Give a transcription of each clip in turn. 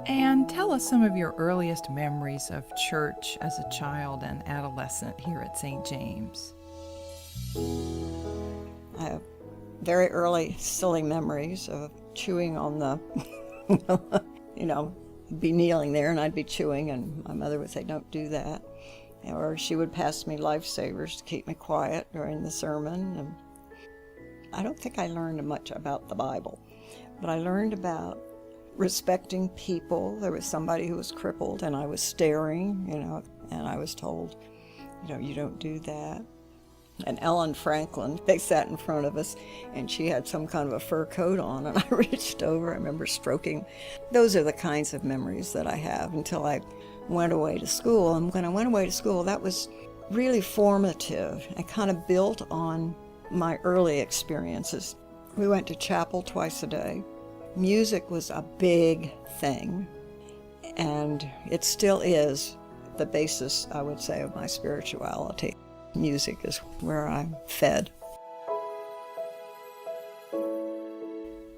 And tell us some of your earliest memories of church as a child and adolescent here at St. James. I have very early silly memories of chewing on the, be kneeling there and I'd be chewing and my mother would say, "Don't do that." Or she would pass me lifesavers to keep me quiet during the sermon. And I don't think I learned much about the Bible, but I learned about respecting people. There was somebody who was crippled and I was staring, and I was told, "You don't do that." And Ellen Franklin, they sat in front of us and she had some kind of a fur coat on and I reached over, I remember stroking. Those are the kinds of memories that I have until I went away to school. And when I went away to school, that was really formative. I kind of built on my early experiences. We went to chapel twice a day. Music was a big thing, and it still is the basis, I would say, of my spirituality. Music is where I'm fed.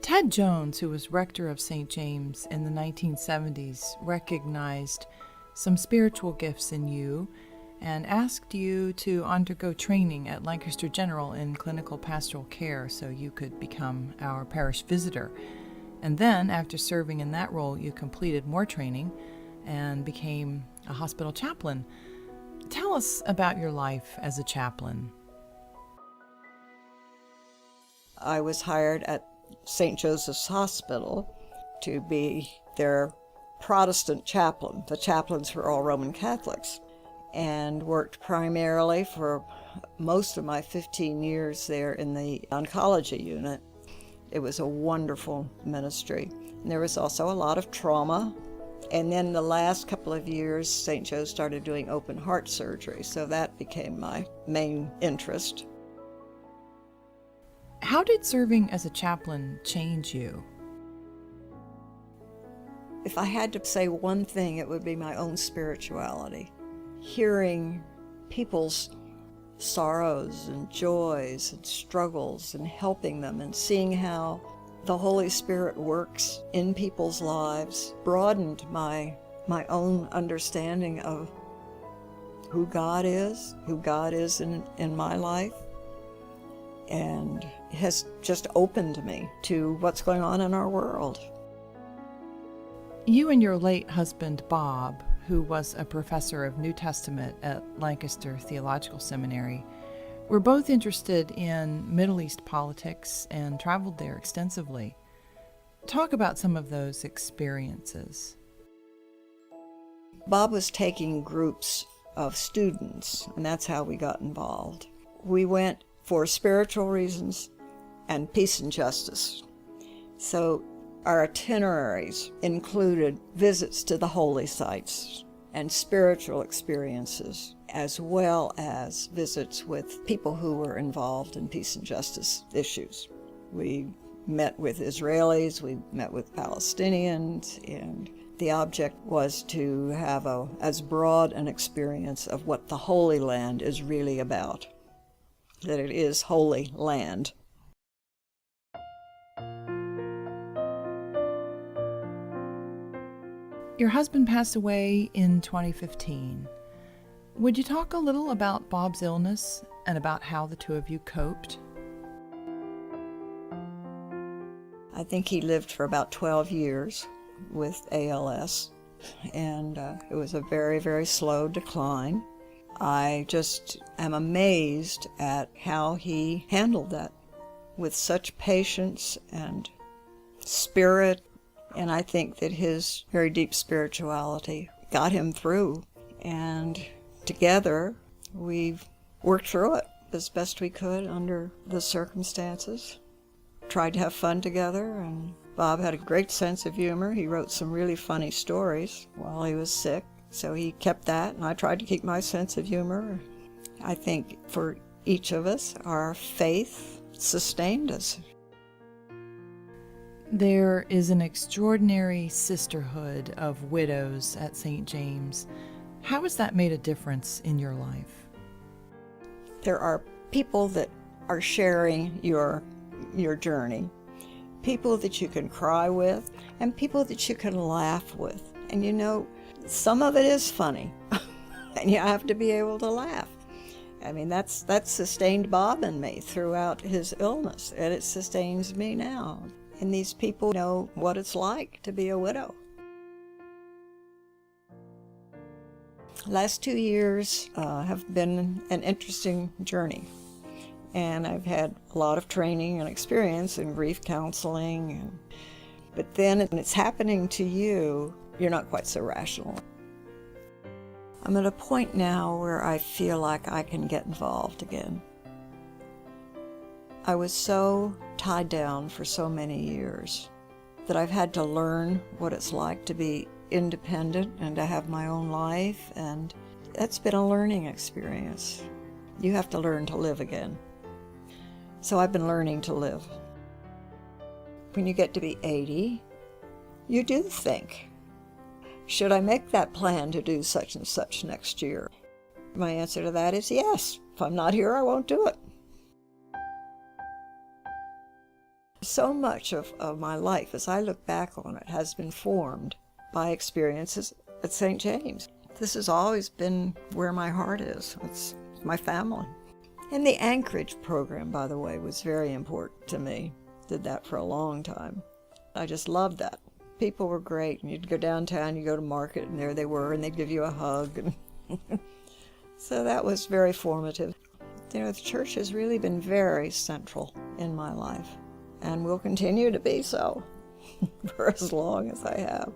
Ted Jones, who was rector of St. James in the 1970s, recognized some spiritual gifts in you and asked you to undergo training at Lancaster General in clinical pastoral care so you could become our parish visitor. And then, after serving in that role, you completed more training and became a hospital chaplain. Tell us about your life as a chaplain. I was hired at St. Joseph's Hospital to be their Protestant chaplain. The chaplains were all Roman Catholics, and worked primarily for most of my 15 years there in the oncology unit. It was a wonderful ministry. And there was also a lot of trauma. And then the last couple of years, St. Joe started doing open heart surgery, so that became my main interest. How did serving as a chaplain change you? If I had to say one thing, it would be my own spirituality. Hearing people's sorrows and joys and struggles and helping them and seeing how the Holy Spirit works in people's lives broadened my own understanding of who God is in my life, and has just opened me to what's going on in our world. You and your late husband, Bob, who was a professor of New Testament at Lancaster Theological Seminary, were both interested in Middle East politics and traveled there extensively. Talk about some of those experiences. Bob was taking groups of students, and that's how we got involved. We went for spiritual reasons and peace and justice. So our itineraries included visits to the holy sites and spiritual experiences, as well as visits with people who were involved in peace and justice issues. We met with Israelis, we met with Palestinians, and the object was to have as broad an experience of what the Holy Land is really about, that it is holy land. Your husband passed away in 2015. Would you talk a little about Bob's illness and about how the two of you coped? I think he lived for about 12 years with ALS, and it was a very, very slow decline. I just am amazed at how he handled that with such patience and spirit, and I think that his very deep spirituality got him through, and together we've worked through it as best we could under the circumstances. Tried to have fun together, and Bob had a great sense of humor. He wrote some really funny stories while he was sick, so he kept that, and I tried to keep my sense of humor. I think for each of us, our faith sustained us. There is an extraordinary sisterhood of widows at St. James. How has that made a difference in your life? There are people that are sharing your journey, people that you can cry with, and people that you can laugh with. And you know, some of it is funny, and you have to be able to laugh. I mean, that's sustained Bob and me throughout his illness, and it sustains me now. And these people know what it's like to be a widow. Last 2 years have been an interesting journey, and I've had a lot of training and experience in grief counseling. But then when it's happening to you, you're not quite so rational. I'm at a point now where I feel like I can get involved again. I was so tied down for so many years that I've had to learn what it's like to be independent and to have my own life, and that's been a learning experience. You have to learn to live again. So I've been learning to live. When you get to be 80, you do think, should I make that plan to do such and such next year? My answer to that is yes. If I'm not here, I won't do it. So much of my life, as I look back on it, has been formed by experiences at St. James. This has always been where my heart is. It's my family. And the Anchorage program, by the way, was very important to me. Did that for a long time. I just loved that. People were great, and you'd go downtown, you go to market, and there they were, and they'd give you a hug. And so that was very formative. You know, the church has really been very central in my life, and will continue to be so for as long as I have.